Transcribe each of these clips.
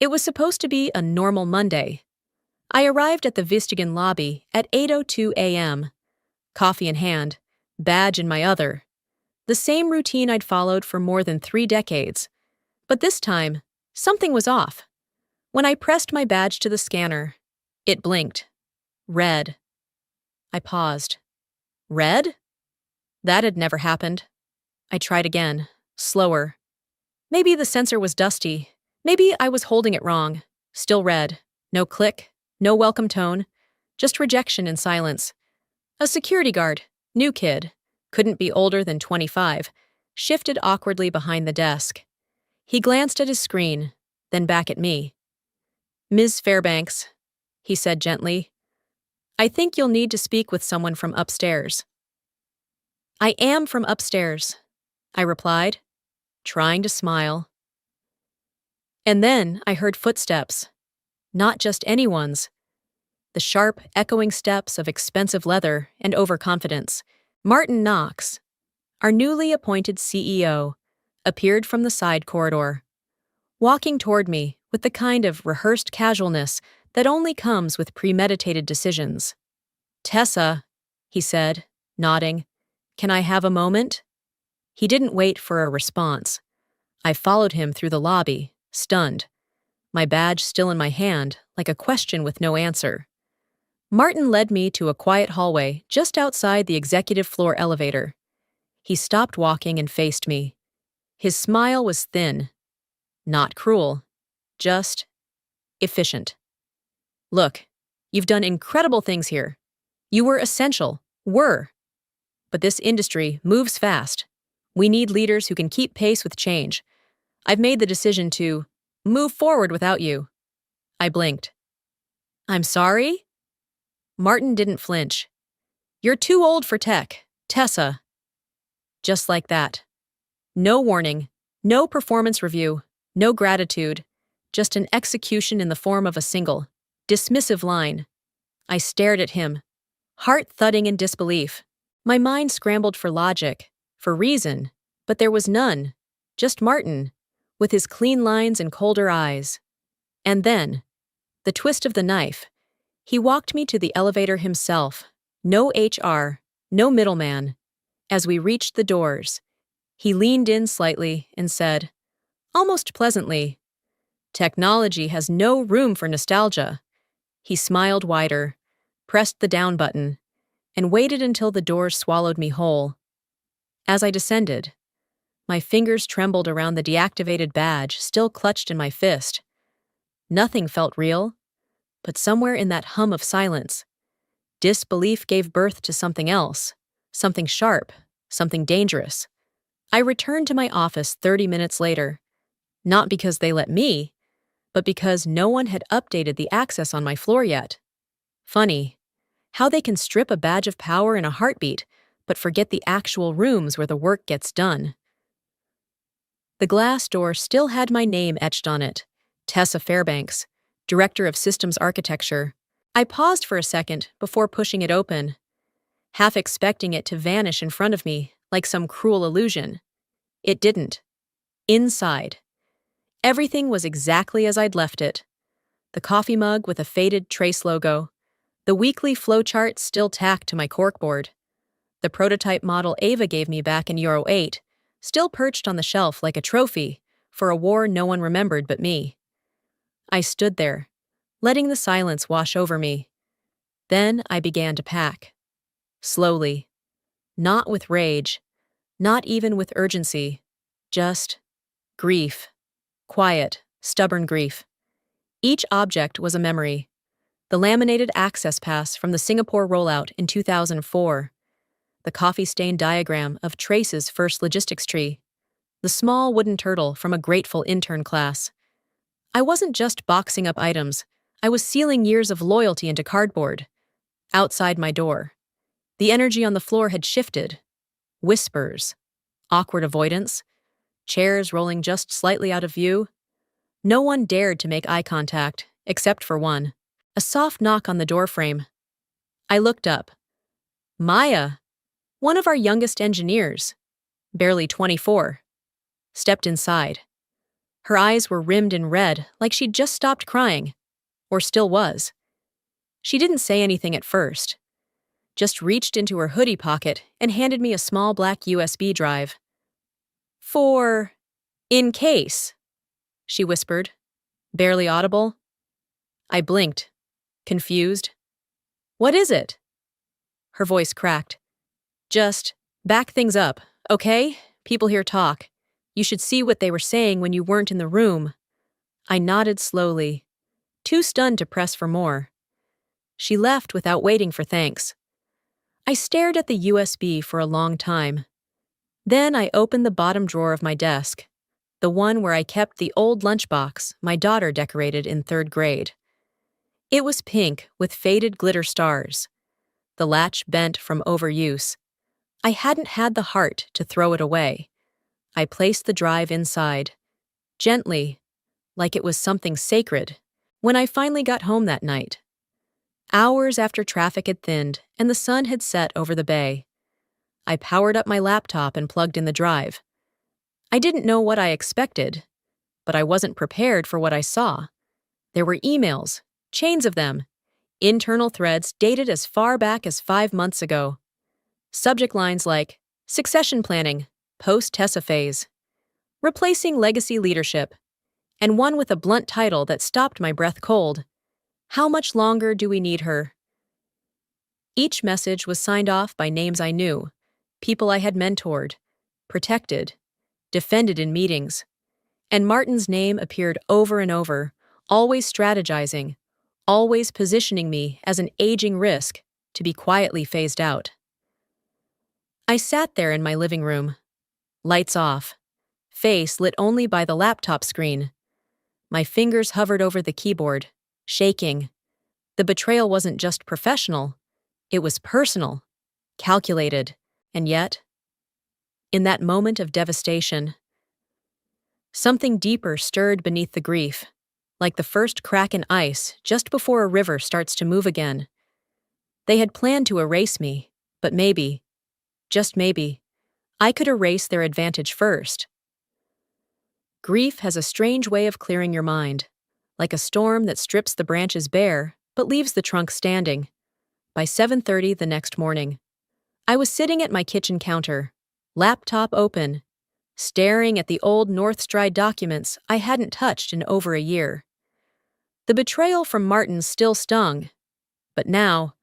It was supposed to be a normal Monday. I arrived at the Vistigen lobby at 8:02 a.m., coffee in hand, badge in my other. The same routine I'd followed for more than 3 decades. But this time, something was off. When I pressed my badge to the scanner, it blinked. Red. I paused. Red? That had never happened. I tried again, slower. Maybe the sensor was dusty. Maybe I was holding it wrong. Still red. No click, no welcome tone, just rejection and silence. A security guard, new kid, couldn't be older than 25, shifted awkwardly behind the desk. He glanced at his screen, then back at me. "Ms. Fairbanks," he said gently, "I think you'll need to speak with someone from upstairs." "I am from upstairs," I replied, trying to smile. And then I heard footsteps. Not just anyone's. The sharp, echoing steps of expensive leather and overconfidence. Martin Knox, our newly appointed CEO, appeared from the side corridor, walking toward me with the kind of rehearsed casualness that only comes with premeditated decisions. "Tessa," he said, nodding, "can I have a moment?" He didn't wait for a response. I followed him through the lobby, stunned, my badge still in my hand, like a question with no answer. Martin led me to a quiet hallway just outside the executive floor elevator. He stopped walking and faced me. His smile was thin, not cruel, just efficient. "Look, you've done incredible things here. You were essential, but this industry moves fast. We need leaders who can keep pace with change. I've made the decision to move forward without you." I blinked. "I'm sorry?" Martin didn't flinch. "You're too old for tech, Tessa." Just like that. No warning, no performance review, no gratitude, just an execution in the form of a single, dismissive line. I stared at him, heart thudding in disbelief. My mind scrambled for logic, for reason, but there was none. Just Martin, with his clean lines and colder eyes. And then, the twist of the knife. He walked me to the elevator himself. No HR, no middleman. As we reached the doors, he leaned in slightly and said, almost pleasantly, "Technology has no room for nostalgia." He smiled wider, pressed the down button, and waited until the doors swallowed me whole. As I descended, my fingers trembled around the deactivated badge still clutched in my fist. Nothing felt real, but somewhere in that hum of silence, disbelief gave birth to something else, something sharp, something dangerous. I returned to my office 30 minutes later, not because they let me, but because no one had updated the access on my floor yet. Funny, how they can strip a badge of power in a heartbeat, but forget the actual rooms where the work gets done. The glass door still had my name etched on it, Tessa Fairbanks, Director of Systems Architecture. I paused for a second before pushing it open, half expecting it to vanish in front of me like some cruel illusion. It didn't. Inside, everything was exactly as I'd left it. The coffee mug with a faded Trace logo, the weekly flowchart still tacked to my corkboard, the prototype model Ava gave me back in Euro 8, still perched on the shelf like a trophy for a war no one remembered but me. I stood there, letting the silence wash over me. Then I began to pack. Slowly. Not with rage. Not even with urgency. Just grief. Quiet, stubborn grief. Each object was a memory. The laminated access pass from the Singapore rollout in 2004. The coffee-stained diagram of Trace's first logistics tree. The small wooden turtle from a grateful intern class. I wasn't just boxing up items. I was sealing years of loyalty into cardboard. Outside my door, the energy on the floor had shifted. Whispers. Awkward avoidance. Chairs rolling just slightly out of view. No one dared to make eye contact, except for one. A soft knock on the doorframe. I looked up. Maya, one of our youngest engineers, barely 24, stepped inside. Her eyes were rimmed in red, like she'd just stopped crying, or still was. She didn't say anything at first, just reached into her hoodie pocket and handed me a small black USB drive. "For in case," she whispered, barely audible. I blinked, confused. "What is it?" Her voice cracked. "Just back things up, okay? People here talk. You should see what they were saying when you weren't in the room." I nodded slowly, too stunned to press for more. She left without waiting for thanks. I stared at the USB for a long time. Then I opened the bottom drawer of my desk, the one where I kept the old lunchbox my daughter decorated in 3rd grade. It was pink with faded glitter stars, the latch bent from overuse. I hadn't had the heart to throw it away. I placed the drive inside, gently, like it was something sacred, when I finally got home that night. Hours after traffic had thinned and the sun had set over the bay, I powered up my laptop and plugged in the drive. I didn't know what I expected, but I wasn't prepared for what I saw. There were emails, chains of them, internal threads dated as far back as 5 months ago. Subject lines like, "Succession planning, post-Tessa phase," "Replacing legacy leadership," and one with a blunt title that stopped my breath cold. "How much longer do we need her?" Each message was signed off by names I knew, people I had mentored, protected, defended in meetings. And Martin's name appeared over and over, always strategizing, always positioning me as an aging risk to be quietly phased out. I sat there in my living room, lights off, face lit only by the laptop screen. My fingers hovered over the keyboard, shaking. The betrayal wasn't just professional, it was personal, calculated, and yet, in that moment of devastation, something deeper stirred beneath the grief, like the first crack in ice just before a river starts to move again. They had planned to erase me, but maybe, just maybe, I could erase their advantage first. Grief has a strange way of clearing your mind, like a storm that strips the branches bare but leaves the trunk standing. By 7:30 the next morning, I was sitting at my kitchen counter, laptop open, staring at the old North Stride documents I hadn't touched in over a year. The betrayal from Martin still stung, but now,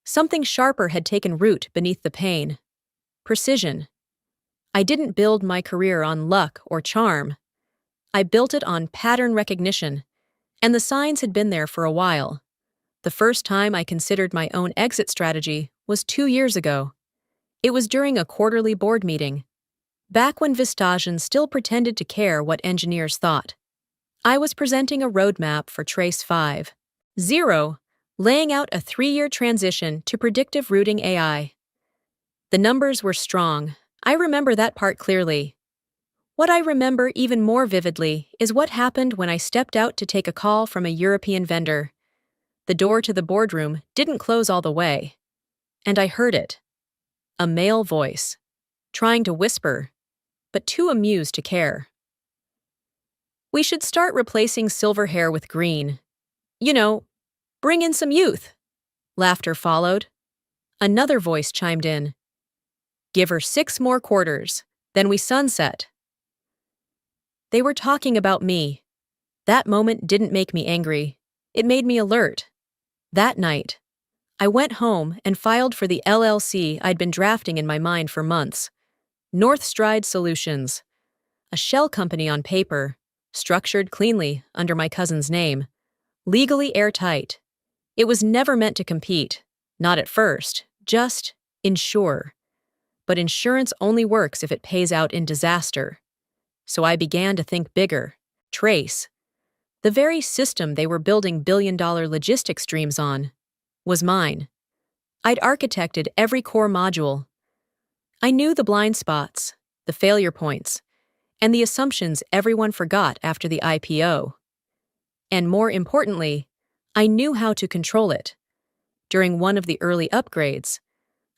something sharper had taken root beneath the pain. Precision. I didn't build my career on luck or charm. I built it on pattern recognition, and the signs had been there for a while. The first time I considered my own exit strategy was 2 years ago. It was during a quarterly board meeting, back when Vistagen still pretended to care what engineers thought. I was presenting a roadmap for Trace 5.0, laying out a 3-year transition to predictive routing AI. The numbers were strong. I remember that part clearly. What I remember even more vividly is what happened when I stepped out to take a call from a European vendor. The door to the boardroom didn't close all the way, and I heard it. A male voice, trying to whisper, but too amused to care. "We should start replacing silver hair with green. You know, bring in some youth." Laughter followed. Another voice chimed in. "Give her 6 more quarters, then we sunset." They were talking about me. That moment didn't make me angry. It made me alert. That night, I went home and filed for the LLC I'd been drafting in my mind for months. North Stride Solutions. A shell company on paper, structured cleanly under my cousin's name. Legally airtight. It was never meant to compete. Not at first. Just insure. But insurance only works if it pays out in disaster. So I began to think bigger. Trace, the very system they were building billion-dollar logistics streams on, was mine. I'd architected every core module. I knew the blind spots, the failure points, and the assumptions everyone forgot after the IPO. And more importantly, I knew how to control it. During one of the early upgrades,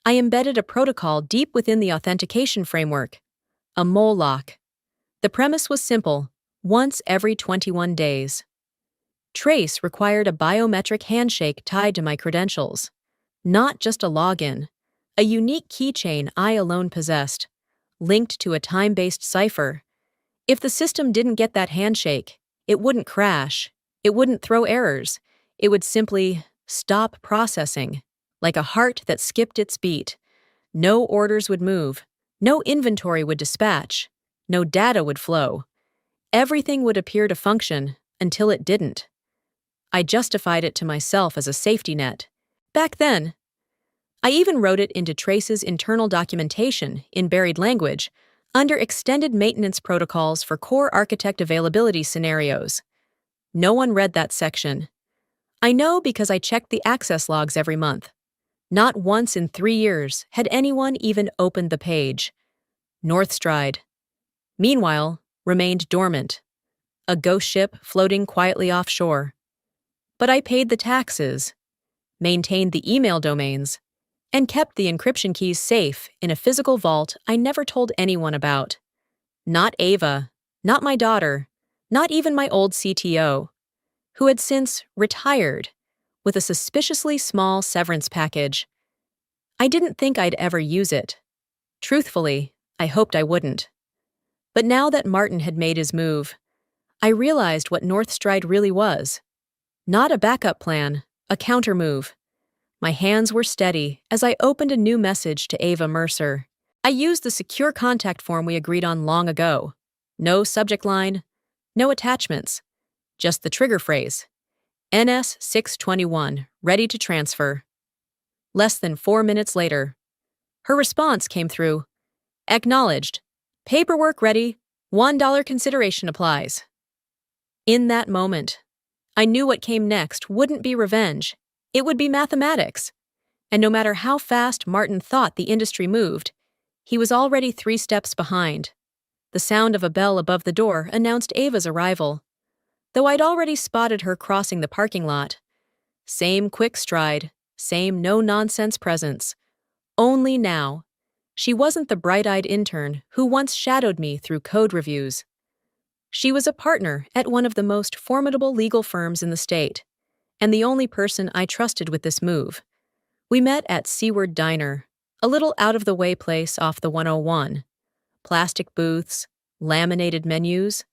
I embedded a protocol deep within the authentication framework, a mole lock. The premise was simple: once every 21 days. Trace required a biometric handshake tied to my credentials. Not just a login, a unique keychain I alone possessed, linked to a time-based cipher. If the system didn't get that handshake, it wouldn't crash, it wouldn't throw errors, it would simply stop processing, like a heart that skipped its beat. No orders would move, no inventory would dispatch, no data would flow. Everything would appear to function until it didn't. I justified it to myself as a safety net. Back then, I even wrote it into Trace's internal documentation in buried language, under extended maintenance protocols for core architect availability scenarios. No one read that section. I know because I checked the access logs every month. Not once in 3 years had anyone even opened the page. Northstride, meanwhile, remained dormant, a ghost ship floating quietly offshore. But I paid the taxes, maintained the email domains, and kept the encryption keys safe in a physical vault I never told anyone about. Not Ava, not my daughter, not even my old CTO, who had since retired with a suspiciously small severance package. I didn't think I'd ever use it. Truthfully, I hoped I wouldn't. But now that Martin had made his move, I realized what Northstride really was. Not a backup plan, a counter-move. My hands were steady as I opened a new message to Ava Mercer. I used the secure contact form we agreed on long ago. No subject line, no attachments, just the trigger phrase. NS 621, ready to transfer. Less than 4 minutes later, her response came through. Acknowledged. Paperwork ready. $1 consideration applies. In that moment, I knew what came next wouldn't be revenge. It would be mathematics. And no matter how fast Martin thought the industry moved, he was already 3 steps behind. The sound of a bell above the door announced Ava's arrival, though I'd already spotted her crossing the parking lot. Same quick stride, same no-nonsense presence. Only now, she wasn't the bright-eyed intern who once shadowed me through code reviews. She was a partner at one of the most formidable legal firms in the state, and the only person I trusted with this move. We met at Seaward Diner, a little out-of-the-way place off the 101. Plastic booths, laminated menus,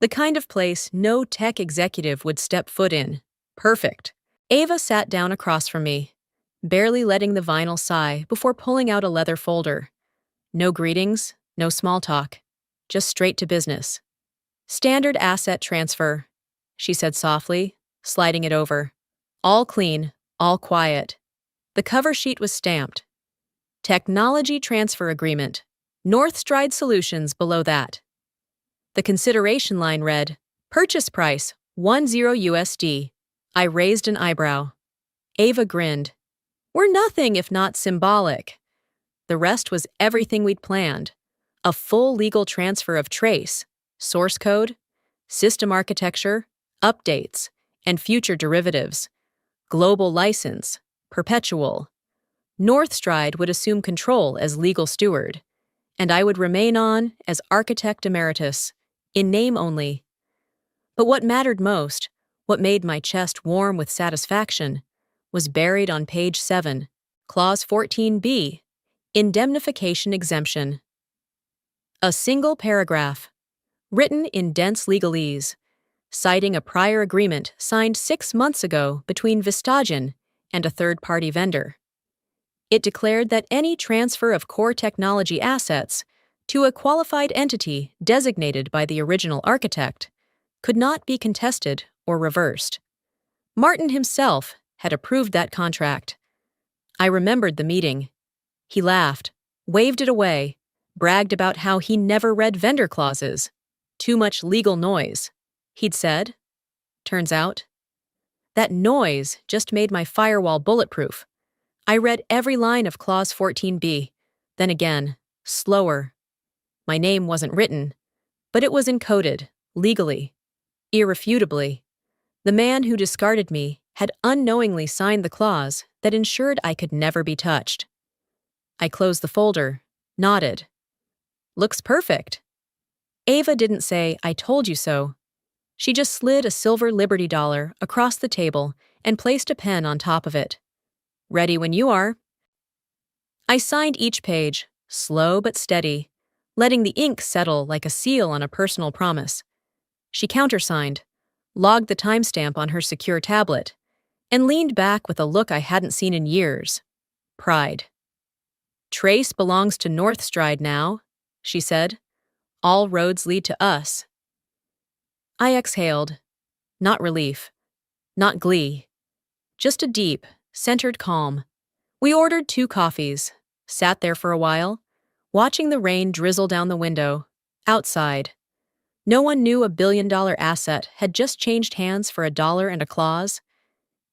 the kind of place no tech executive would step foot in. Perfect. Ava sat down across from me, barely letting the vinyl sigh before pulling out a leather folder. No greetings, no small talk, just straight to business. Standard asset transfer, she said softly, sliding it over. All clean, all quiet. The cover sheet was stamped. Technology transfer agreement. Northstride Solutions below that. The consideration line read, purchase price, $10. I raised an eyebrow. Ava grinned. We're nothing if not symbolic. The rest was everything we'd planned. A full legal transfer of Trace, source code, system architecture, updates, and future derivatives. Global license, perpetual. Northstride would assume control as legal steward, and I would remain on as architect emeritus, in name only. But what mattered most, what made my chest warm with satisfaction, was buried on page 7, clause 14b, indemnification exemption. A single paragraph, written in dense legalese, citing a prior agreement signed 6 months ago between Vistagen and a third-party vendor. It declared that any transfer of core technology assets to a qualified entity designated by the original architect could not be contested or reversed. Martin himself had approved that contract. I remembered the meeting. He laughed, waved it away, bragged about how he never read vendor clauses. Too much legal noise, he'd said. Turns out, that noise just made my firewall bulletproof. I read every line of clause 14b, then again, slower. My name wasn't written, but it was encoded, legally, irrefutably. The man who discarded me had unknowingly signed the clause that ensured I could never be touched. I closed the folder, nodded. Looks perfect. Ava didn't say, "I told you so." She just slid a silver Liberty dollar across the table and placed a pen on top of it. "Ready when you are." I signed each page, slow but steady, letting the ink settle like a seal on a personal promise. She countersigned, logged the timestamp on her secure tablet, and leaned back with a look I hadn't seen in years. Pride. "Trace belongs to Northstride now," she said. "All roads lead to us." I exhaled. Not relief. Not glee. Just a deep, centered calm. We ordered 2 coffees, sat there for a while, watching the rain drizzle down the window, outside. No one knew a billion-dollar asset had just changed hands for $1 and a clause,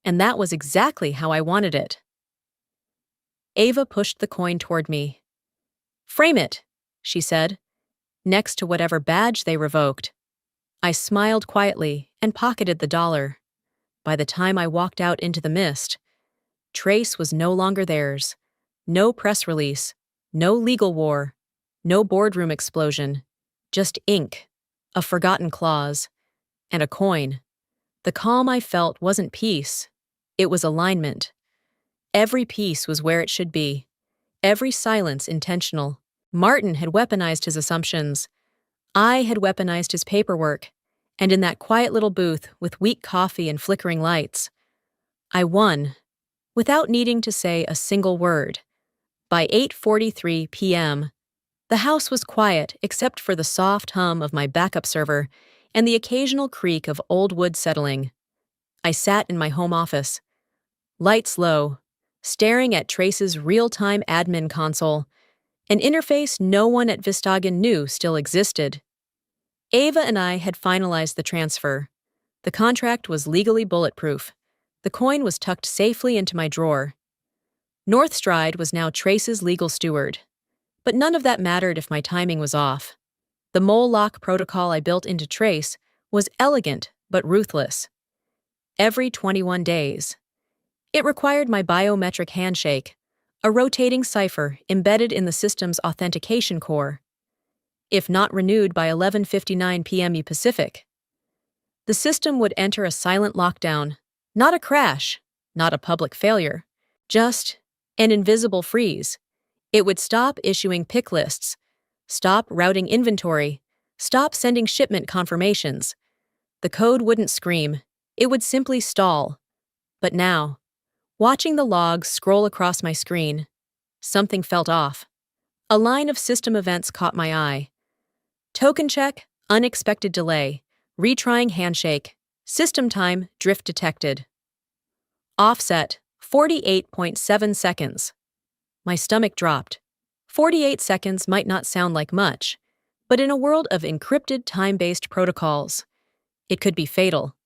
and that was exactly how I wanted it. Ava pushed the coin toward me. "Frame it," she said, "next to whatever badge they revoked." I smiled quietly and pocketed the dollar. By the time I walked out into the mist, Trace was no longer theirs. No press release, no legal war, no boardroom explosion, just ink, a forgotten clause, and a coin. The calm I felt wasn't peace, it was alignment. Every piece was where it should be, every silence intentional. Martin had weaponized his assumptions. I had weaponized his paperwork, and in that quiet little booth with weak coffee and flickering lights, I won, without needing to say a single word. By 8:43 p.m., the house was quiet except for the soft hum of my backup server and the occasional creak of old wood settling. I sat in my home office, lights low, staring at Trace's real-time admin console, an interface no one at Vistagen knew still existed. Ava and I had finalized the transfer. The contract was legally bulletproof. The coin was tucked safely into my drawer. Northstride was now Trace's legal steward. But none of that mattered if my timing was off. The mole lock protocol I built into Trace was elegant but ruthless. Every 21 days. It required my biometric handshake, a rotating cipher embedded in the system's authentication core. If not renewed by 11:59 p.m. Pacific, the system would enter a silent lockdown, not a crash, not a public failure, just an invisible freeze. It would stop issuing pick lists, stop routing inventory, stop sending shipment confirmations. The code wouldn't scream, it would simply stall. But now, watching the logs scroll across my screen, something felt off. A line of system events caught my eye. Token check, unexpected delay, retrying handshake, system time, drift detected. Offset, 48.7 seconds. My stomach dropped. 48 seconds might not sound like much, but in a world of encrypted time-based protocols, it could be fatal.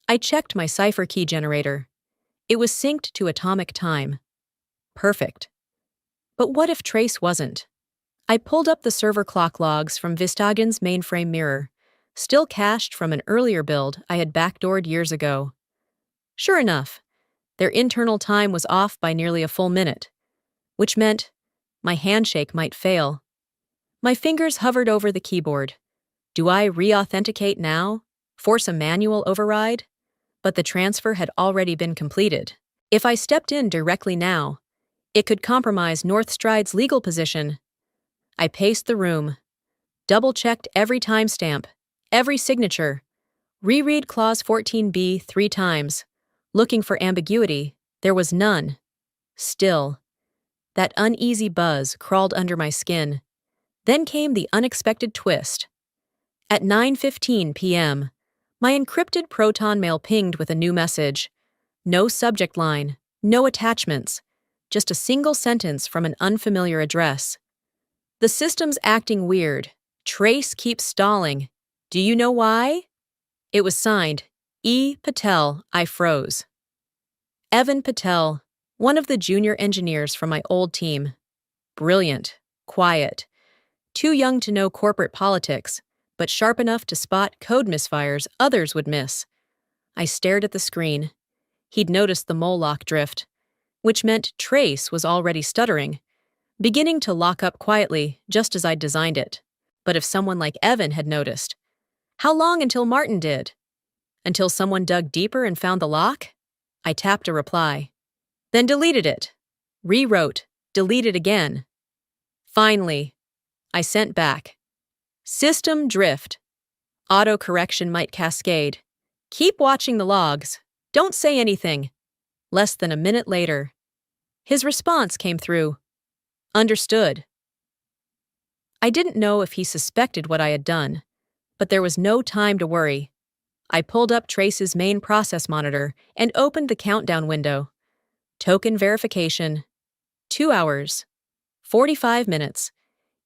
I checked my cipher key generator. It was synced to atomic time. Perfect. But what if Trace wasn't? I pulled up the server clock logs from Vistagen's mainframe mirror, still cached from an earlier build I had backdoored years ago. Sure enough, their internal time was off by nearly a full minute, which meant my handshake might fail. My fingers hovered over the keyboard. Do I re-authenticate now? Force a manual override? But the transfer had already been completed. If I stepped in directly now, it could compromise Northstride's legal position. I paced the room, double-checked every timestamp, every signature, reread Clause 14b 3 times. Looking for ambiguity, there was none. Still, that uneasy buzz crawled under my skin. Then came the unexpected twist. At 9:15 p.m., my encrypted Proton mail pinged with a new message. No subject line, no attachments, just a single sentence from an unfamiliar address. The system's acting weird. Trace keeps stalling. Do you know why? It was signed, E. Patel. I froze. Evan Patel, one of the junior engineers from my old team. Brilliant, quiet, too young to know corporate politics, but sharp enough to spot code misfires others would miss. I stared at the screen. He'd noticed the Moloch drift, which meant Trace was already stuttering, beginning to lock up quietly just as I'd designed it. But if someone like Evan had noticed, how long until Martin did? Until someone dug deeper and found the lock? I tapped a reply. Then deleted it. Rewrote. Deleted again. Finally, I sent back. System drift. Auto-correction might cascade. Keep watching the logs. Don't say anything. Less than a minute later, his response came through. Understood. I didn't know if he suspected what I had done, but there was no time to worry. I pulled up Trace's main process monitor and opened the countdown window. Token verification. 2 hours, 45 minutes,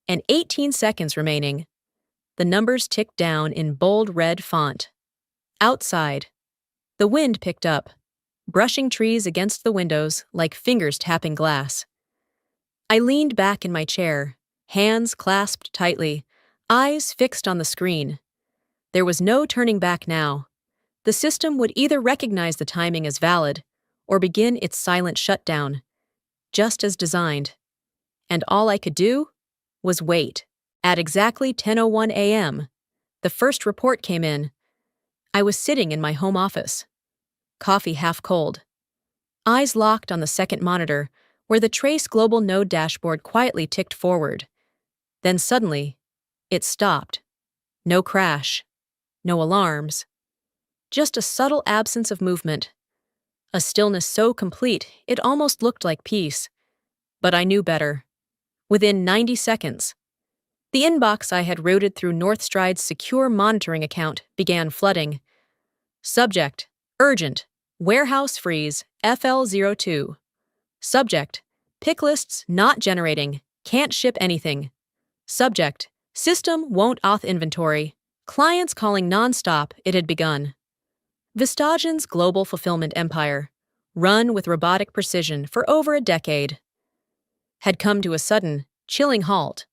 and 18 seconds remaining. The numbers ticked down in bold red font. Outside, the wind picked up, brushing trees against the windows like fingers tapping glass. I leaned back in my chair, hands clasped tightly, eyes fixed on the screen. There was no turning back now. The system would either recognize the timing as valid or begin its silent shutdown, just as designed. And all I could do was wait. At exactly 10:01 a.m., the first report came in. I was sitting in my home office, coffee half cold, eyes locked on the second monitor where the Trace Global Node dashboard quietly ticked forward. Then suddenly, it stopped. No crash, no alarms, just a subtle absence of movement. A stillness so complete it almost looked like peace. But I knew better. Within 90 seconds, the inbox I had routed through Northstride's secure monitoring account began flooding. Subject: Urgent. Warehouse freeze. FL02. Subject: Pick lists not generating. Can't ship anything. Subject: System won't auth inventory. Clients calling nonstop. It had begun. Vistagen's global fulfillment empire, run with robotic precision for over a decade, had come to a sudden, chilling halt.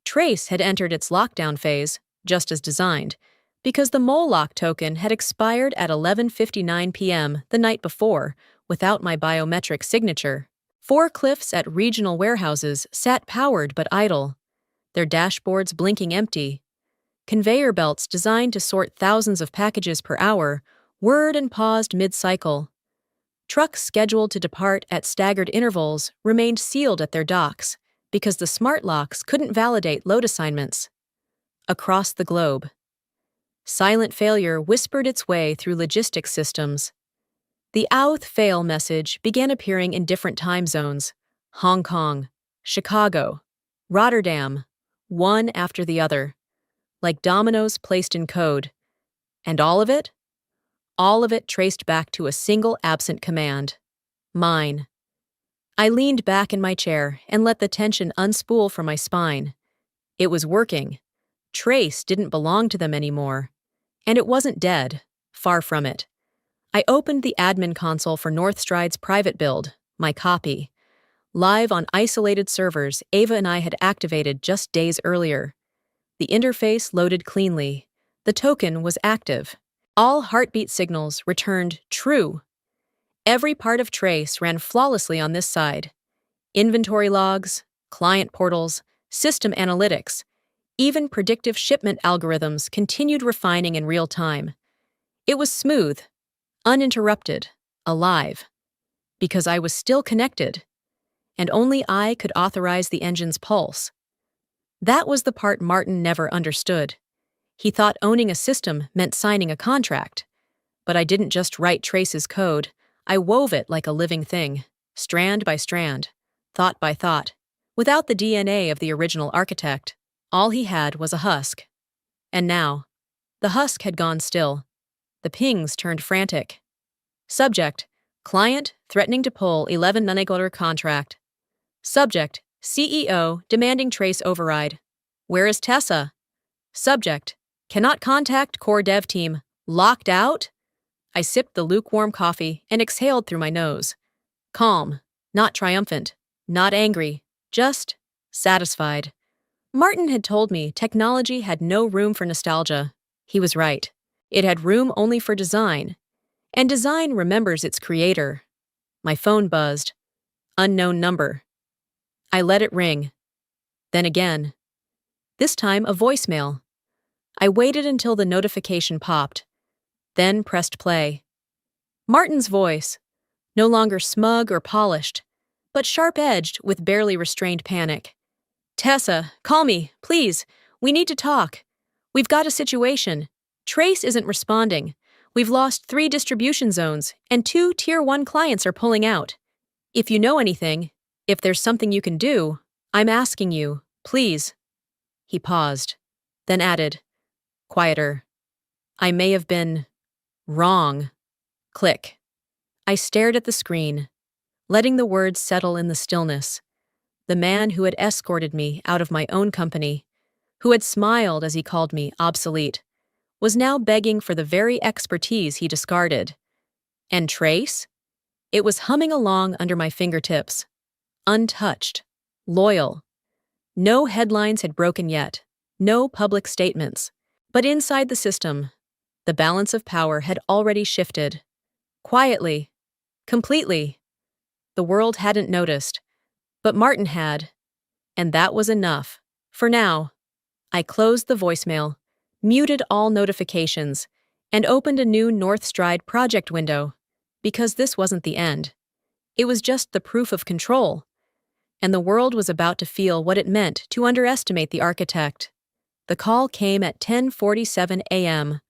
Trace had entered its lockdown phase, just as designed, because the Moloch token had expired at 11:59 p.m. the night before, without my biometric signature. Forklifts at regional warehouses sat powered but idle, their dashboards blinking empty. Conveyor belts designed to sort thousands of packages per hour whirred and paused mid-cycle. Trucks scheduled to depart at staggered intervals remained sealed at their docks because the smart locks couldn't validate load assignments. Across the globe, silent failure whispered its way through logistics systems. The "Auth fail" message began appearing in different time zones: Hong Kong, Chicago, Rotterdam, one after the other, like dominoes placed in code. And all of it traced back to a single absent command: mine. I leaned back in my chair and let the tension unspool from my spine. It was working. Trace didn't belong to them anymore. And it wasn't dead. Far from it. I opened the admin console for Northstride's private build, my copy. Live on isolated servers Ava and I had activated just days earlier. The interface loaded cleanly. The token was active. All heartbeat signals returned true. Every part of Trace ran flawlessly on this side. Inventory logs, client portals, system analytics, even predictive shipment algorithms continued refining in real time. It was smooth, uninterrupted, alive, because I was still connected, and only I could authorize the engine's pulse. That was the part Martin never understood. He thought owning a system meant signing a contract. But I didn't just write Trace's code. I wove it like a living thing, strand by strand, thought by thought. Without the DNA of the original architect, all he had was a husk. And now, the husk had gone still. The pings turned frantic. Subject: Client threatening to pull 11 nanometer contract. Subject: CEO demanding Trace override. Where is Tessa? Subject: Cannot contact core dev team. Locked out? I sipped the lukewarm coffee and exhaled through my nose. Calm, not triumphant, not angry, just satisfied. Martin had told me technology had no room for nostalgia. He was right. It had room only for design. And design remembers its creator. My phone buzzed. Unknown number. I let it ring. Then again. This time, a voicemail. I waited until the notification popped, then pressed play. Martin's voice, no longer smug or polished, but sharp-edged with barely restrained panic. "Tessa, call me, please. We need to talk. We've got a situation. Trace isn't responding. We've lost 3 distribution zones, and 2 Tier 1 clients are pulling out. If you know anything, if there's something you can do, I'm asking you, please." He paused, then added, quieter, "I may have been wrong." Click. I stared at the screen, letting the words settle in the stillness. The man who had escorted me out of my own company, who had smiled as he called me obsolete, was now begging for the very expertise he discarded. And Trace? It was humming along under my fingertips, untouched, loyal. No headlines had broken yet, no public statements. But inside the system, the balance of power had already shifted. Quietly, completely. The world hadn't noticed, but Martin had, and that was enough. For now, I closed the voicemail, muted all notifications, and opened a new Northstride project window, because this wasn't the end. It was just the proof of control, and the world was about to feel what it meant to underestimate the architect. The call came at 10:47 a.m.,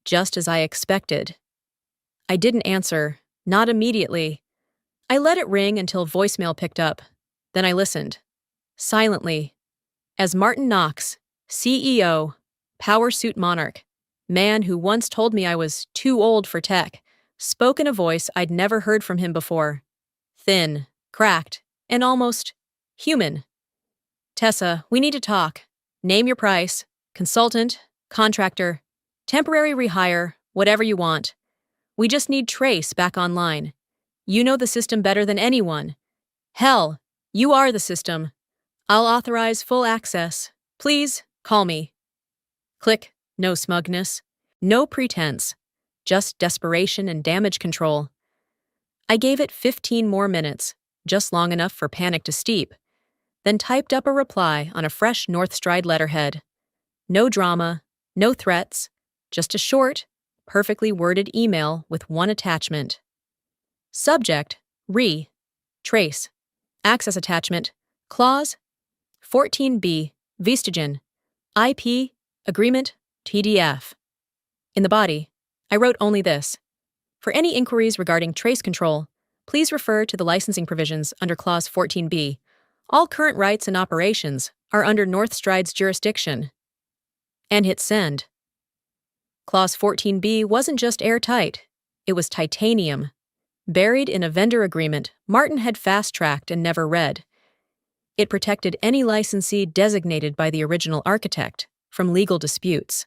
just as I expected. I didn't answer, not immediately. I let it ring until voicemail picked up. Then I listened, silently, as Martin Knox, CEO, Power Suit Monarch, man who once told me I was too old for tech, spoke in a voice I'd never heard from him before. Thin, cracked, and almost human. "Tessa, we need to talk. Name your price, consultant, contractor, temporary rehire, whatever you want. We just need Trace back online. You know the system better than anyone. Hell, you are the system. I'll authorize full access. Please, call me." Click, no smugness, no pretense, just desperation and damage control. I gave it 15 more minutes, just long enough for panic to steep, then typed up a reply on a fresh Northstride letterhead. No drama, no threats, just a short, perfectly worded email with one attachment. Subject, Trace. Access attachment, Clause 14B, Vestigen, IP, Agreement, TDF. In the body, I wrote only this. For any inquiries regarding trace control, please refer to the licensing provisions under Clause 14B. All current rights and operations are under Northstride's jurisdiction. And hit send. Clause 14B wasn't just airtight, it was titanium. Buried in a vendor agreement Martin had fast-tracked and never read. It protected any licensee designated by the original architect from legal disputes,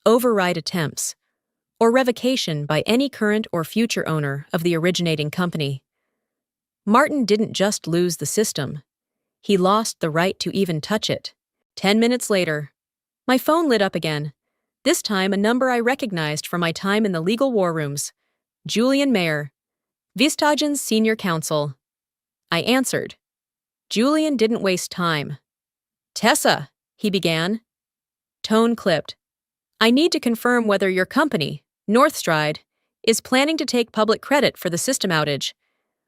override attempts, or revocation by any current or future owner of the originating company. Martin didn't just lose the system. He lost the right to even touch it. 10 minutes later, my phone lit up again, this time a number I recognized from my time in the legal war rooms. Julian Mayer, Vestagen's senior counsel. I answered. Julian didn't waste time. "Tessa," he began. Tone clipped. "I need to confirm whether your company, Northstride, is planning to take public credit for the system outage.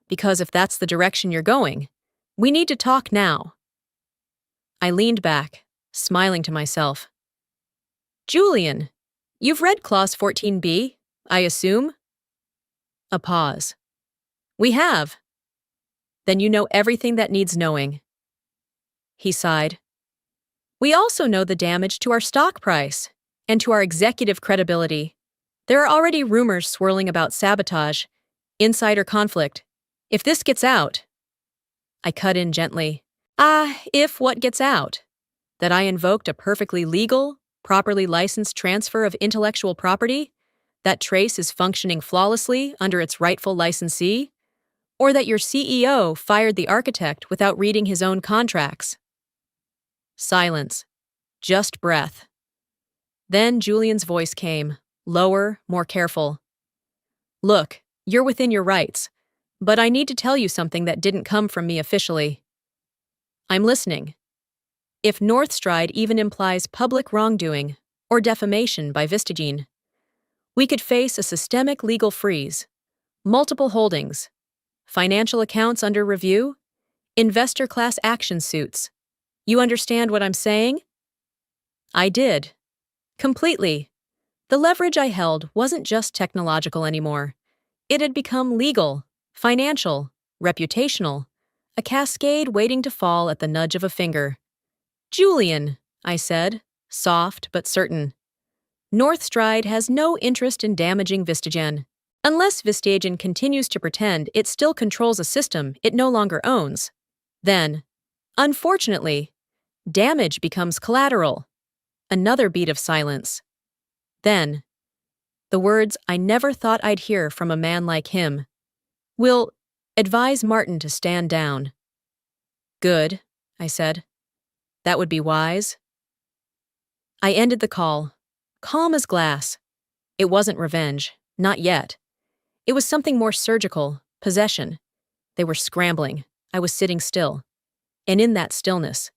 Because if that's the direction you're going, we need to talk now." I leaned back, smiling to myself. "Julian, you've read Clause 14B, I assume?" A pause. "We have." "Then you know everything that needs knowing." He sighed. "We also know the damage to our stock price and to our executive credibility. There are already rumors swirling about sabotage, insider conflict. If this gets out..." I cut in gently. If what gets out? That I invoked a perfectly legal, properly licensed transfer of intellectual property? That Trace is functioning flawlessly under its rightful licensee? Or that your CEO fired the architect without reading his own contracts? Silence. Just breath. Then Julian's voice came, lower, more careful. "Look, you're within your rights, but I need to tell you something that didn't come from me officially." "I'm listening." if Northstride even implies public wrongdoing or defamation by Vistagen. We could face a systemic legal freeze, multiple holdings, financial accounts under review, investor class action suits. You understand what I'm saying? I did. Completely. The leverage I held wasn't just technological anymore. It had become legal, financial, reputational, a cascade waiting to fall at the nudge of a finger. Julian, I said, soft but certain. Northstride has no interest in damaging Vistagen. Unless Vistagen continues to pretend it still controls a system it no longer owns, then, unfortunately, damage becomes collateral. Another beat of silence. Then, the words I never thought I'd hear from a man like him. Will advise Martin to stand down. Good, I said. That would be wise. I ended the call, calm as glass. It wasn't revenge, not yet. It was something more surgical, possession. They were scrambling. I was sitting still. And in that stillness,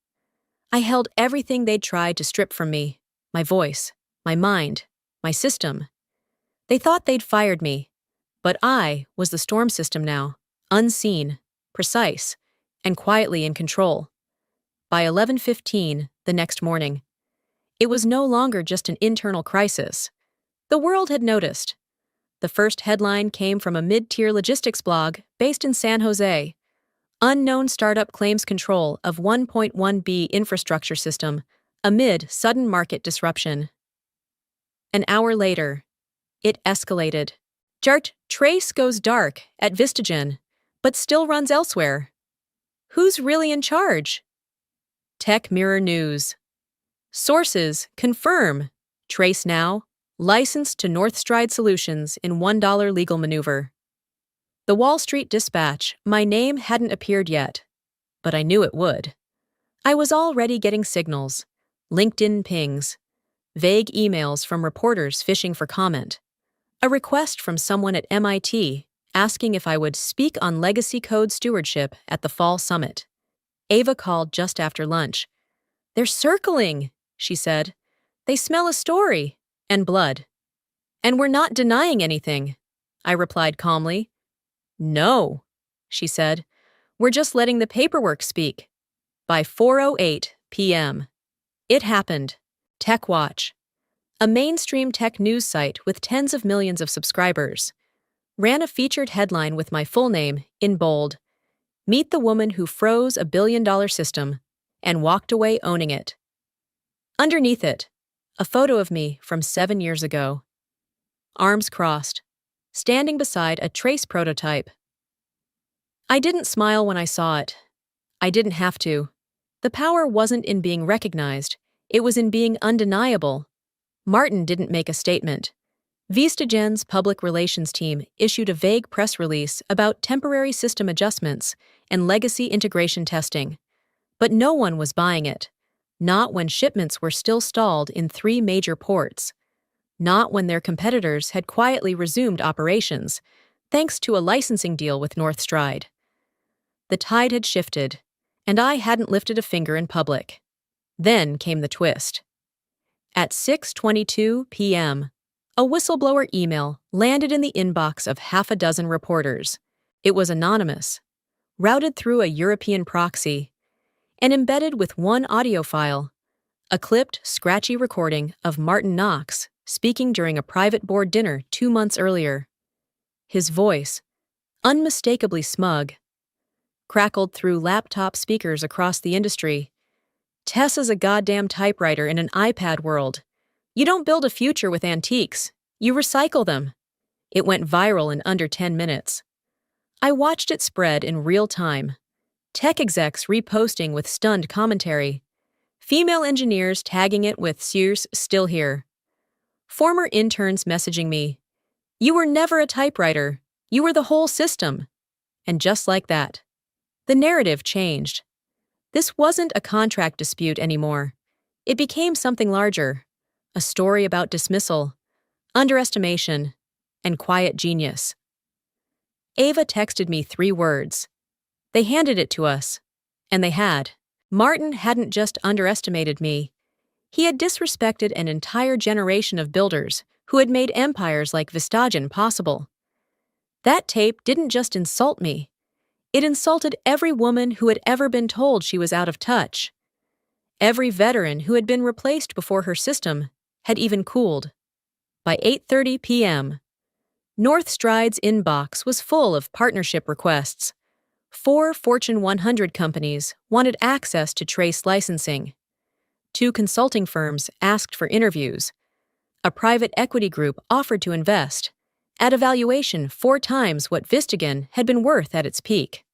I held everything they'd tried to strip from me, my voice, my mind, my system. They thought they'd fired me, but I was the storm system now, unseen, precise, and quietly in control. By 11:15 the next morning, it was no longer just an internal crisis. The world had noticed. The first headline came from a mid-tier logistics blog based in San Jose. Unknown startup claims control of 1.1B infrastructure system amid sudden market disruption. An hour later, it escalated. Trace goes dark at Vistagen, but still runs elsewhere. Who's really in charge? Tech Mirror News. Sources confirm. Trace now, licensed to Northstride Solutions in $1 legal maneuver. The Wall Street Dispatch, my name hadn't appeared yet, but I knew it would. I was already getting signals, LinkedIn pings, vague emails from reporters fishing for comment, a request from someone at MIT asking if I would speak on legacy code stewardship at the fall summit. Ava called just after lunch. They're circling, she said. They smell a story and blood. And we're not denying anything, I replied calmly. No, she said. We're just letting the paperwork speak. By 4:08 p.m. It happened. TechWatch, a mainstream tech news site with tens of millions of subscribers, ran a featured headline with my full name in bold. Meet the woman who froze a billion-dollar system and walked away owning it. Underneath it, a photo of me from 7 years ago. Arms crossed, standing beside a Trace prototype. I didn't smile when I saw it. I didn't have to. The power wasn't in being recognized, it was in being undeniable. Martin didn't make a statement. Vistagen's public relations team issued a vague press release about temporary system adjustments and legacy integration testing. But no one was buying it. Not when shipments were still stalled in 3 major ports. Not when their competitors had quietly resumed operations, thanks to a licensing deal with Northstride. The tide had shifted, and I hadn't lifted a finger in public. Then came the twist. At 6:22 p.m., a whistleblower email landed in the inbox of half a dozen reporters. It was anonymous, routed through a European proxy, and embedded with one audio file, a clipped, scratchy recording of Martin Knox speaking during a private board dinner 2 months earlier. His voice, unmistakably smug, crackled through laptop speakers across the industry. Tessa's a goddamn typewriter in an iPad world. You don't build a future with antiques. You recycle them. It went viral in under 10 minutes. I watched it spread in real time. Tech execs reposting with stunned commentary. Female engineers tagging it with "Sears still here." Former interns messaging me, "You were never a typewriter. You were the whole system." And just like that, the narrative changed. This wasn't a contract dispute anymore. It became something larger, a story about dismissal, underestimation, and quiet genius. Ava texted me 3 words. They handed it to us, and they had. Martin hadn't just underestimated me. He had disrespected an entire generation of builders who had made empires like Vistagen possible. That tape didn't just insult me. It insulted every woman who had ever been told she was out of touch. Every veteran who had been replaced before her system had even cooled. By 8:30 p.m., Northstride's inbox was full of partnership requests. 4 Fortune 100 companies wanted access to trace licensing. 2 consulting firms asked for interviews. A private equity group offered to invest, at a valuation 4 times what Vistagen had been worth at its peak.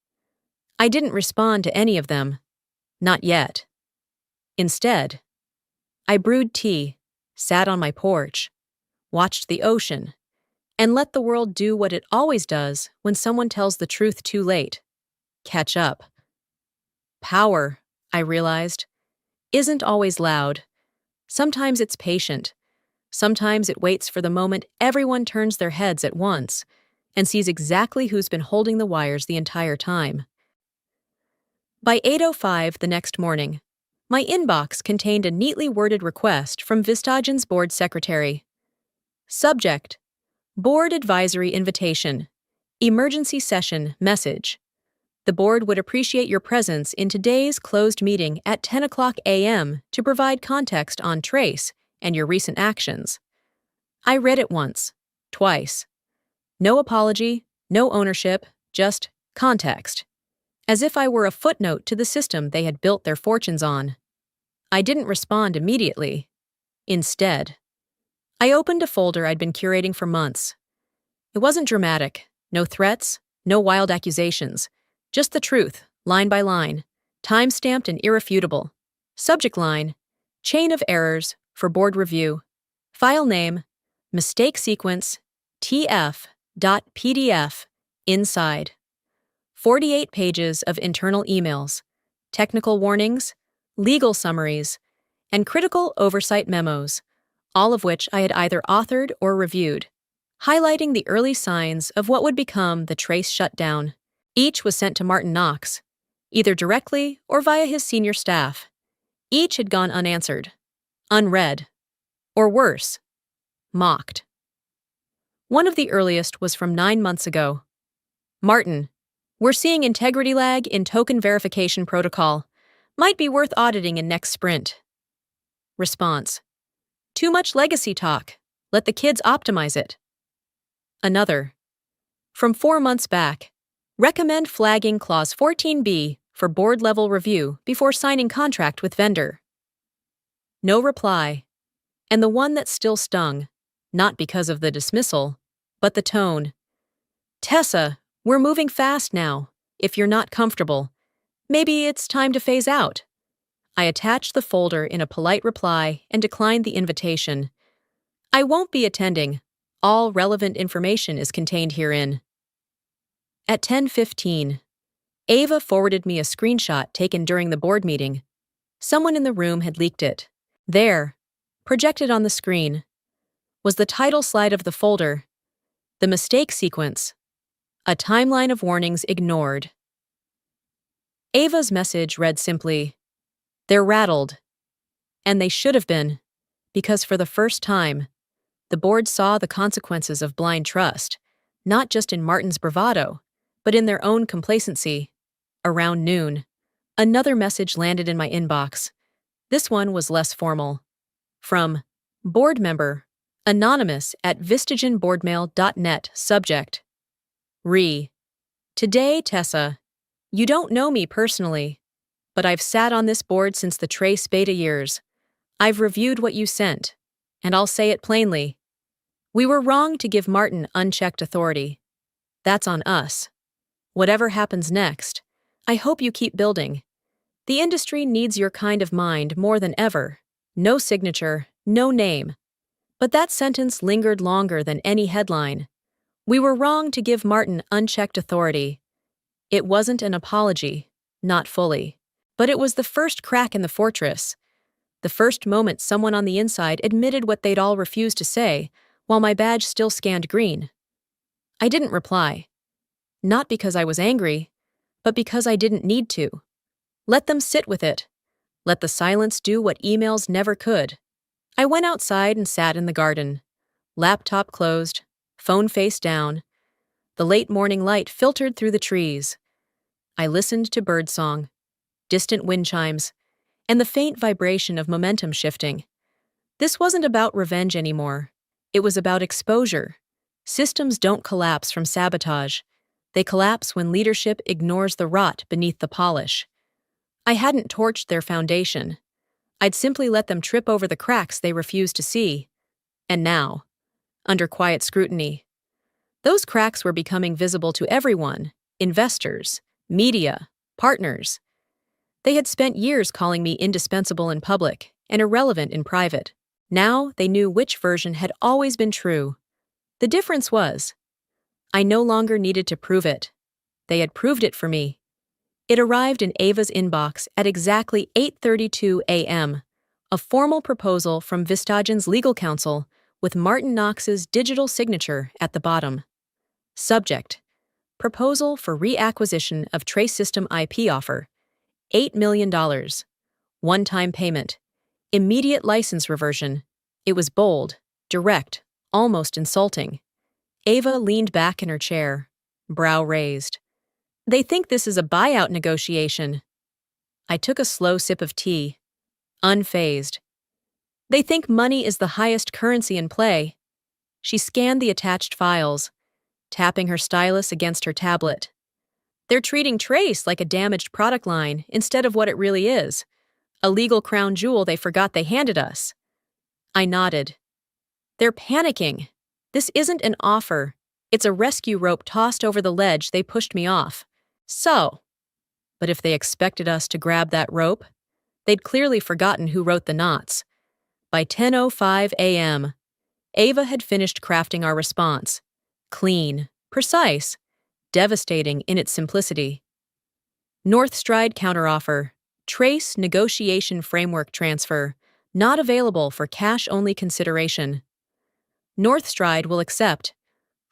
I didn't respond to any of them. Not yet. Instead, I brewed tea, sat on my porch, watched the ocean, and let the world do what it always does when someone tells the truth too late. Catch up. Power, I realized, isn't always loud. Sometimes it's patient. Sometimes it waits for the moment everyone turns their heads at once and sees exactly who's been holding the wires the entire time. By 8:05 the next morning, my inbox contained a neatly worded request from Vistagen's board secretary. Subject: Board Advisory Invitation. Emergency Session Message. The board would appreciate your presence in today's closed meeting at 10 o'clock a.m. to provide context on Trace and your recent actions. I read it once, twice. No apology, no ownership, just context. As if I were a footnote to the system they had built their fortunes on. I didn't respond immediately. Instead, I opened a folder I'd been curating for months. It wasn't dramatic, no threats, no wild accusations. Just the truth, line by line, time-stamped and irrefutable. Subject line: Chain of errors for board review. File name: Mistake sequence tf.pdf. Inside. 48 pages of internal emails, technical warnings, legal summaries, and critical oversight memos, all of which I had either authored or reviewed, highlighting the early signs of what would become the Trace shutdown. Each was sent to Martin Knox, either directly or via his senior staff. Each had gone unanswered, unread, or worse, mocked. One of the earliest was from 9 months ago. Martin, we're seeing integrity lag in token verification protocol. Might be worth auditing in next sprint. Response: Too much legacy talk. Let the kids optimize it. Another. From 4 months back. Recommend flagging Clause 14b for board-level review before signing contract with vendor. No reply. And the one that still stung, not because of the dismissal, but the tone. Tessa, we're moving fast now. If you're not comfortable, maybe it's time to phase out. I attached the folder in a polite reply and declined the invitation. I won't be attending. All relevant information is contained herein. At 10:15, Ava forwarded me a screenshot taken during the board meeting. Someone in the room had leaked it. There, projected on the screen, was the title slide of the folder, The Mistake Sequence, a timeline of warnings ignored. Ava's message read simply, They're rattled. And they should have been, because for the first time, the board saw the consequences of blind trust, not just in Martin's bravado, but in their own complacency. Around noon, another message landed in my inbox. This one was less formal. From board member, anonymous at vistagenboardmail.net. Subject: Today, Tessa, you don't know me personally, but I've sat on this board since the Trace beta years. I've reviewed what you sent, and I'll say it plainly. We were wrong to give Martin unchecked authority. That's on us. Whatever happens next, I hope you keep building. The industry needs your kind of mind more than ever. No signature, no name. But that sentence lingered longer than any headline. We were wrong to give Martin unchecked authority. It wasn't an apology, not fully. But it was the first crack in the fortress. The first moment someone on the inside admitted what they'd all refused to say, while my badge still scanned green. I didn't reply. Not because I was angry, but because I didn't need to. Let them sit with it. Let the silence do what emails never could. I went outside and sat in the garden. Laptop closed, phone face down. The late morning light filtered through the trees. I listened to birdsong, distant wind chimes, and the faint vibration of momentum shifting. This wasn't about revenge anymore. It was about exposure. Systems don't collapse from sabotage. They collapse when leadership ignores the rot beneath the polish. I hadn't torched their foundation. I'd simply let them trip over the cracks they refused to see. And now, under quiet scrutiny, those cracks were becoming visible to everyone: investors, media, partners. They had spent years calling me indispensable in public and irrelevant in private. Now they knew which version had always been true. The difference was, I no longer needed to prove it. They had proved it for me. It arrived in Ava's inbox at exactly 8:32 a.m., a formal proposal from Vistagen's legal counsel with Martin Knox's digital signature at the bottom. Subject: Proposal for reacquisition of Trace System IP offer. $8 million. One-time payment. Immediate license reversion. It was bold, direct, almost insulting. Ava leaned back in her chair, brow raised. They think this is a buyout negotiation. I took a slow sip of tea, unfazed. They think money is the highest currency in play. She scanned the attached files, tapping her stylus against her tablet. They're treating Trace like a damaged product line instead of what it really is, a legal crown jewel they forgot they handed us. I nodded. They're panicking. This isn't an offer. It's a rescue rope tossed over the ledge they pushed me off. But if they expected us to grab that rope, they'd clearly forgotten who wrote the knots. By 10:05 a.m., Ava had finished crafting our response. Clean, precise, devastating in its simplicity. Northstride counteroffer. Trace negotiation framework transfer. Not available for cash-only consideration. Northstride will accept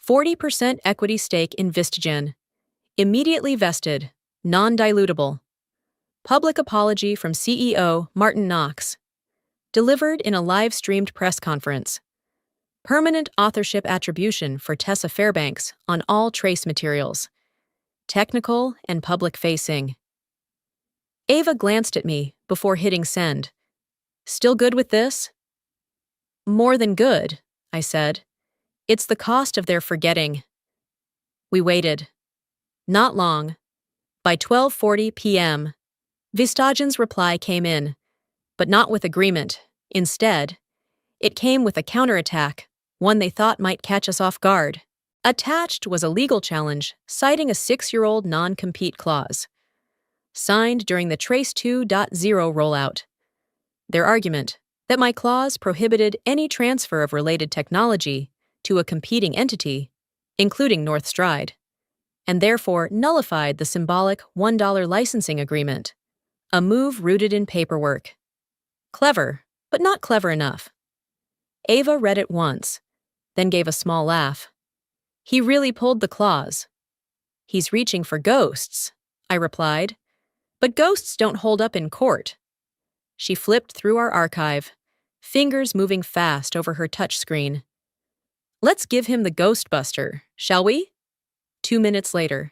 40% equity stake in Vistagen. Immediately vested, non-dilutable. Public apology from CEO Martin Knox. Delivered in a live-streamed press conference. Permanent authorship attribution for Tessa Fairbanks on all Trace materials. Technical and public-facing. Ava glanced at me before hitting send. Still good with this? More than good, I said. It's the cost of their forgetting. We waited. Not long. By 12:40 p.m., Vistagen's reply came in, but not with agreement. Instead, it came with a counterattack, one they thought might catch us off guard. Attached was a legal challenge citing a 6-year-old non-compete clause. Signed during the Trace 2.0 rollout. Their argument, that my clause prohibited any transfer of related technology to a competing entity, including Northstride, and therefore nullified the symbolic $1 licensing agreement, a move rooted in paperwork. Clever, but not clever enough. Ava read it once, then gave a small laugh. He really pulled the clause. He's reaching for ghosts, I replied. But ghosts don't hold up in court. She flipped through our archive, fingers moving fast over her touchscreen. Let's give him the Ghostbuster, shall we? 2 minutes later.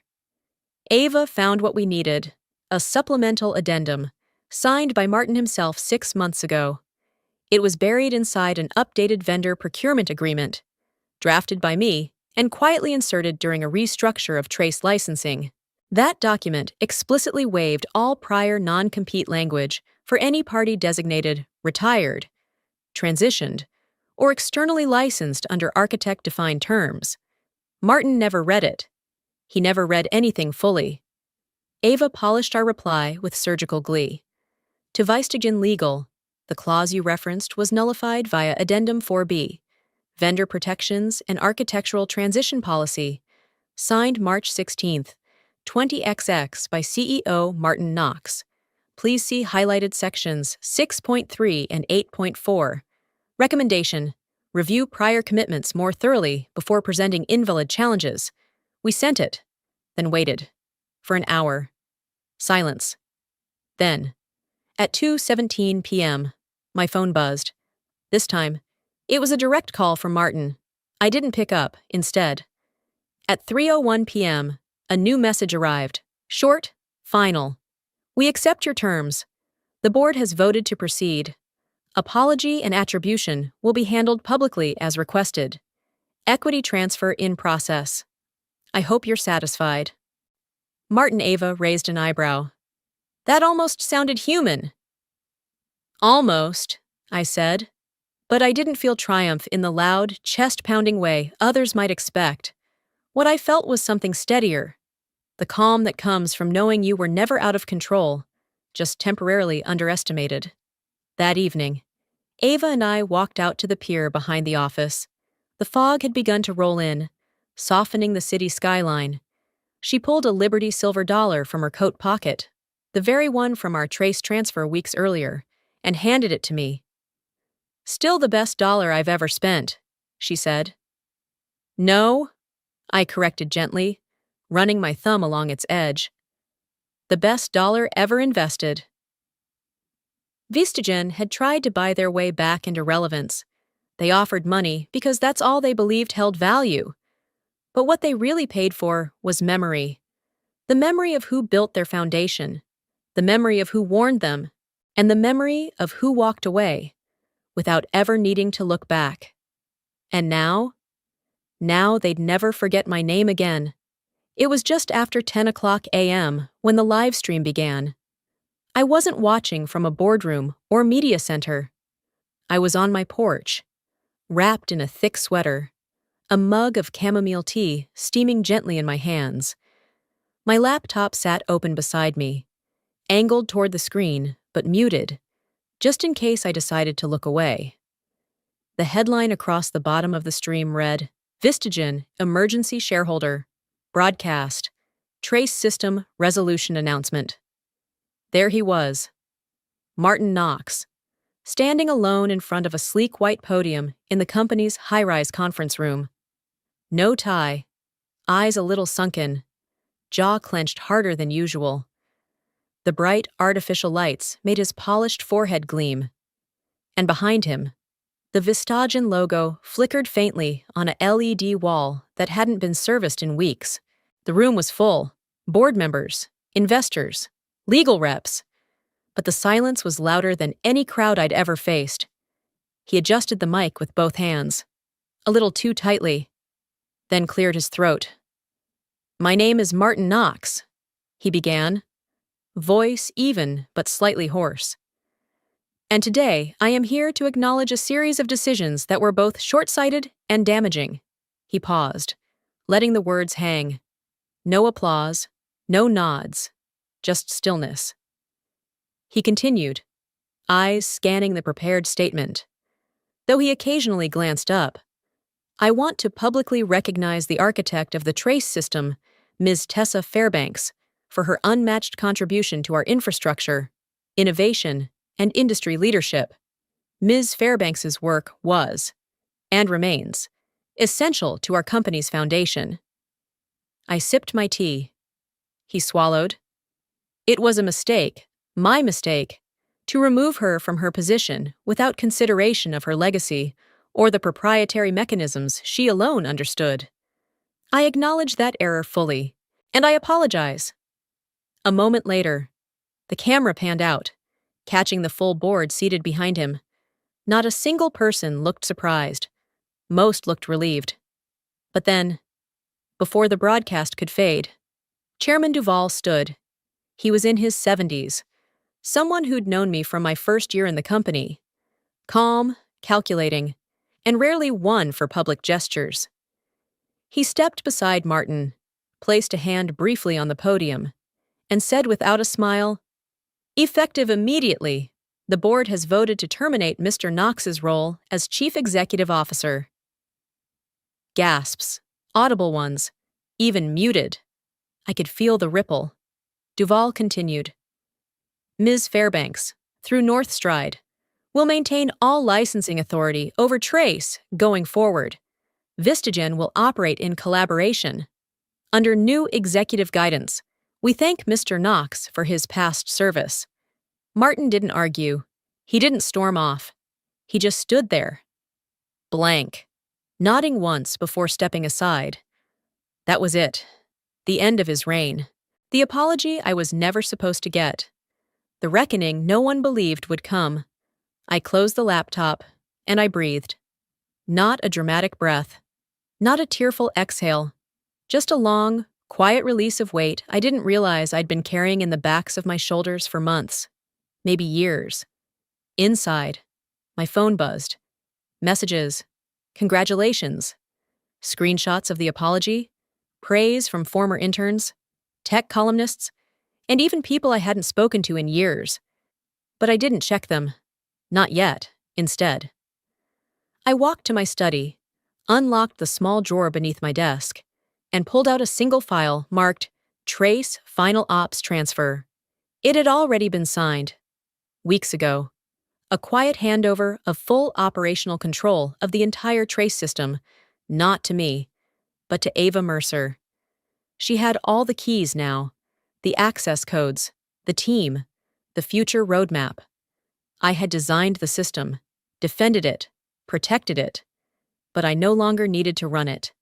Ava found what we needed, a supplemental addendum, signed by Martin himself 6 months ago. It was buried inside an updated vendor procurement agreement, drafted by me and quietly inserted during a restructure of Trace licensing. That document explicitly waived all prior non-compete language for any party designated retired, transitioned, or externally licensed under architect-defined terms. Martin never read it. He never read anything fully. Ava polished our reply with surgical glee. To Vistagen Legal, the clause you referenced was nullified via Addendum 4B, Vendor Protections and Architectural Transition Policy, signed March 16th, 20XX by CEO Martin Knox. Please see highlighted sections 6.3 and 8.4. Recommendation: review prior commitments more thoroughly before presenting invalid challenges. We sent it, then waited. For an hour. Silence. Then, At 2:17 p.m., my phone buzzed. This time, it was a direct call from Martin. I didn't pick up, instead. At 3:01 p.m., a new message arrived. Short, final. We accept your terms. The board has voted to proceed. Apology and attribution will be handled publicly as requested. Equity transfer in process. I hope you're satisfied. Martin Ava raised an eyebrow. That almost sounded human. Almost, I said. But I didn't feel triumph in the loud, chest-pounding way others might expect. What I felt was something steadier. The calm that comes from knowing you were never out of control, just temporarily underestimated. That evening, Ava and I walked out to the pier behind the office. The fog had begun to roll in, softening the city skyline. She pulled a Liberty silver dollar from her coat pocket, the very one from our trace transfer weeks earlier, and handed it to me. Still the best dollar I've ever spent, she said. No, I corrected gently, running my thumb along its edge. The best dollar ever invested. Vistagen had tried to buy their way back into relevance. They offered money because that's all they believed held value. But what they really paid for was memory. The memory of who built their foundation, the memory of who warned them, and the memory of who walked away, without ever needing to look back. And now they'd never forget my name again. It was just after 10 o'clock a.m. when the live stream began. I wasn't watching from a boardroom or media center. I was on my porch, wrapped in a thick sweater, a mug of chamomile tea steaming gently in my hands. My laptop sat open beside me, angled toward the screen, but muted, just in case I decided to look away. The headline across the bottom of the stream read, Vistagen, Emergency Shareholder, Broadcast, Trace System Resolution Announcement. There he was, Martin Knox, standing alone in front of a sleek white podium in the company's high-rise conference room. No tie, eyes a little sunken, jaw clenched harder than usual. The bright, artificial lights made his polished forehead gleam. And behind him, the Vistagen logo flickered faintly on a LED wall that hadn't been serviced in weeks. The room was full, board members, investors, legal reps. But the silence was louder than any crowd I'd ever faced. He adjusted the mic with both hands, a little too tightly, then cleared his throat. My name is Martin Knox, he began, voice even but slightly hoarse. And today I am here to acknowledge a series of decisions that were both short-sighted and damaging. He paused, letting the words hang. No applause, no nods, just stillness. He continued, eyes scanning the prepared statement. Though he occasionally glanced up, I want to publicly recognize the architect of the trace system, Ms. Tessa Fairbanks, for her unmatched contribution to our infrastructure, innovation, and industry leadership. Ms. Fairbanks's work was, and remains, essential to our company's foundation. I sipped my tea. He swallowed. It was a mistake, my mistake, to remove her from her position without consideration of her legacy or the proprietary mechanisms she alone understood. I acknowledge that error fully, and I apologize. A moment later, the camera panned out, catching the full board seated behind him. Not a single person looked surprised. Most looked relieved. But then, before the broadcast could fade, Chairman Duval stood. He was in his 70s, someone who'd known me from my first year in the company. Calm, calculating, and rarely one for public gestures. He stepped beside Martin, placed a hand briefly on the podium, and said without a smile, Effective immediately, the board has voted to terminate Mr. Knox's role as Chief Executive Officer. Gasps, audible ones, even muted. I could feel the ripple. Duval continued. Ms. Fairbanks, through Northstride, will maintain all licensing authority over Trace going forward. Vistagen will operate in collaboration. Under new executive guidance, we thank Mr. Knox for his past service. Martin didn't argue. He didn't storm off. He just stood there, blank, nodding once before stepping aside. That was it. The end of his reign. The apology I was never supposed to get. The reckoning no one believed would come. I closed the laptop, and I breathed. Not a dramatic breath. Not a tearful exhale. Just a long, quiet release of weight I didn't realize I'd been carrying in the backs of my shoulders for months, maybe years. Inside, my phone buzzed. Messages. Congratulations. Screenshots of the apology. Praise from former interns, tech columnists, and even people I hadn't spoken to in years. But I didn't check them. Not yet, instead. I walked to my study, unlocked the small drawer beneath my desk, and pulled out a single file marked Trace Final Ops Transfer. It had already been signed. Weeks ago. A quiet handover of full operational control of the entire Trace system, not to me, but to Ava Mercer. She had all the keys now, the access codes, the team, the future roadmap. I had designed the system, defended it, protected it, but I no longer needed to run it.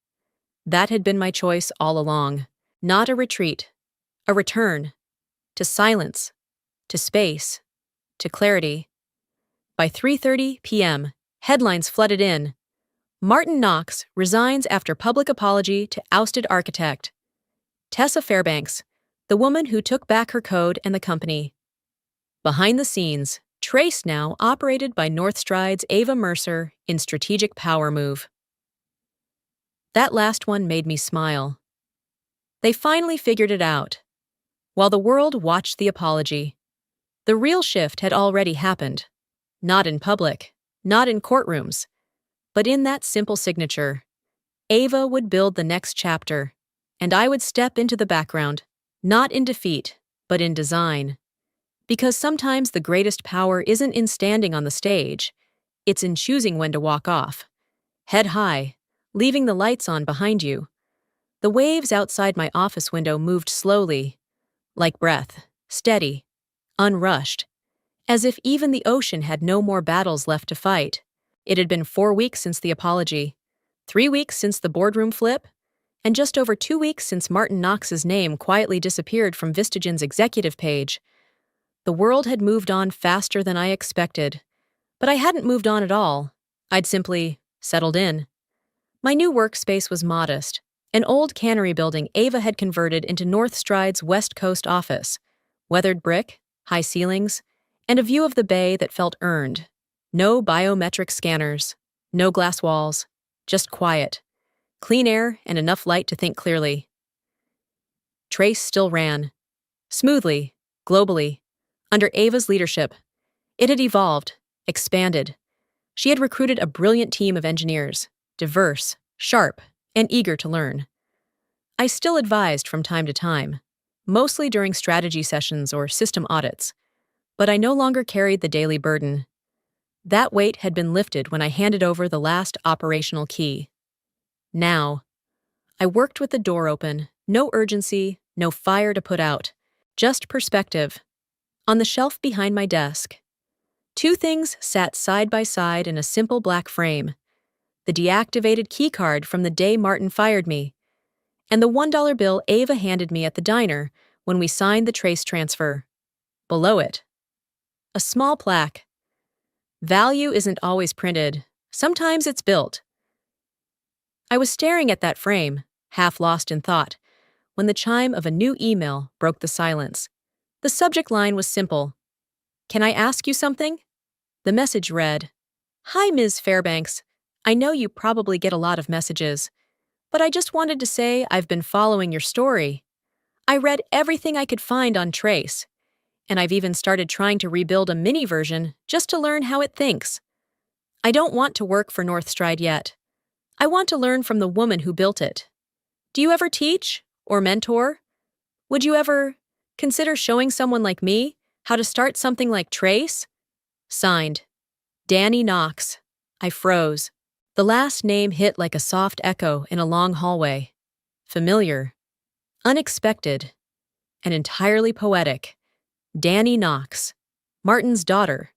That had been my choice all along. Not a retreat, a return, to silence, to space, to clarity. By 3:30 p.m., headlines flooded in. Martin Knox resigns after public apology to ousted architect. Tessa Fairbanks, the woman who took back her code and the company. Behind the scenes, Trace now operated by Northstride's Ava Mercer in strategic power move. That last one made me smile. They finally figured it out. While the world watched the apology, the real shift had already happened. Not in public, not in courtrooms, but in that simple signature. Ava would build the next chapter, and I would step into the background, not in defeat, but in design. Because sometimes the greatest power isn't in standing on the stage, it's in choosing when to walk off. Head high, leaving the lights on behind you. The waves outside my office window moved slowly, like breath, steady, unrushed, as if even the ocean had no more battles left to fight. It had been 4 weeks since the apology, 3 weeks since the boardroom flip, and just over 2 weeks since Martin Knox's name quietly disappeared from Vistagen's executive page. The world had moved on faster than I expected, but I hadn't moved on at all. I'd simply settled in. My new workspace was modest, an old cannery building Ava had converted into Northstride's West Coast office. Weathered brick, high ceilings, and a view of the bay that felt earned. No biometric scanners, no glass walls, just quiet, clean air, and enough light to think clearly. Trace still ran. Smoothly, globally, under Ava's leadership. It had evolved, expanded. She had recruited a brilliant team of engineers, diverse, sharp, and eager to learn. I still advised from time to time, mostly during strategy sessions or system audits, but I no longer carried the daily burden. That weight had been lifted when I handed over the last operational key. Now, I worked with the door open, no urgency, no fire to put out, just perspective. On the shelf behind my desk, 2 things sat side by side in a simple black frame. The deactivated keycard from the day Martin fired me, and the $1 bill Ava handed me at the diner when we signed the Trace transfer. Below it, a small plaque. Value isn't always printed. Sometimes it's built. I was staring at that frame, half lost in thought, when the chime of a new email broke the silence. The subject line was simple. "Can I ask you something?" The message read, "Hi, Ms. Fairbanks. I know you probably get a lot of messages, but I just wanted to say I've been following your story. I read everything I could find on Trace, and I've even started trying to rebuild a mini version just to learn how it thinks. I don't want to work for Northstride yet. I want to learn from the woman who built it. Do you ever teach or mentor? Would you ever consider showing someone like me how to start something like Trace?" Signed, Danny Knox. I froze. The last name hit like a soft echo in a long hallway. Familiar, unexpected, and entirely poetic. Danny Knox. Martin's daughter.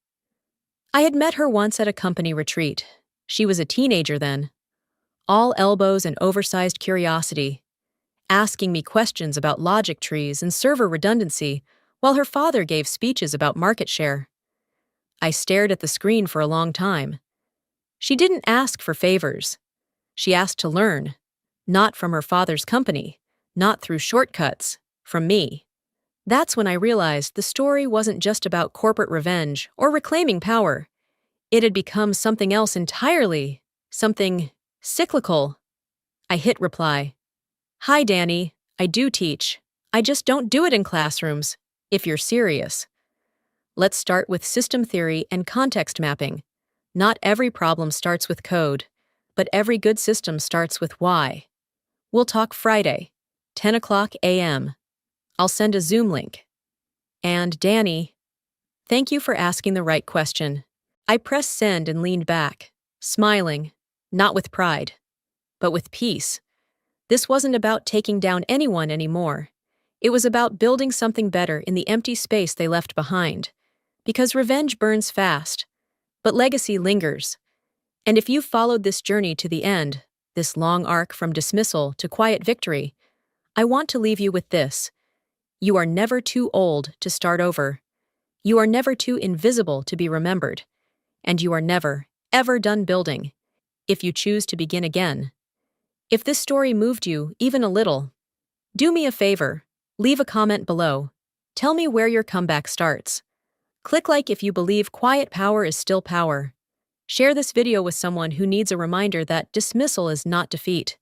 I had met her once at a company retreat. She was a teenager then, all elbows and oversized curiosity, asking me questions about logic trees and server redundancy while her father gave speeches about market share. I stared at the screen for a long time. She didn't ask for favors. She asked to learn, not from her father's company, not through shortcuts, from me. That's when I realized the story wasn't just about corporate revenge or reclaiming power. It had become something else entirely, something cyclical. I hit reply. Hi, Danny. I do teach. I just don't do it in classrooms, if you're serious. Let's start with system theory and context mapping. Not every problem starts with code, but every good system starts with why. We'll talk Friday, 10 o'clock a.m. I'll send a Zoom link. And Danny, thank you for asking the right question. I pressed send and leaned back, smiling, not with pride, but with peace. This wasn't about taking down anyone anymore. It was about building something better in the empty space they left behind. Because revenge burns fast, but legacy lingers. And if you've followed this journey to the end, this long arc from dismissal to quiet victory, I want to leave you with this. You are never too old to start over. You are never too invisible to be remembered. And you are never, ever done building, if you choose to begin again. If this story moved you even a little, do me a favor, leave a comment below. Tell me where your comeback starts. Click like if you believe quiet power is still power. Share this video with someone who needs a reminder that dismissal is not defeat.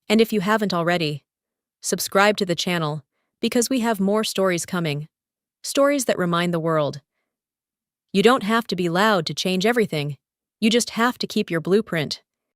And if you haven't already, subscribe to the channel, because we have more stories coming. Stories that remind the world. You don't have to be loud to change everything. You just have to keep your blueprint.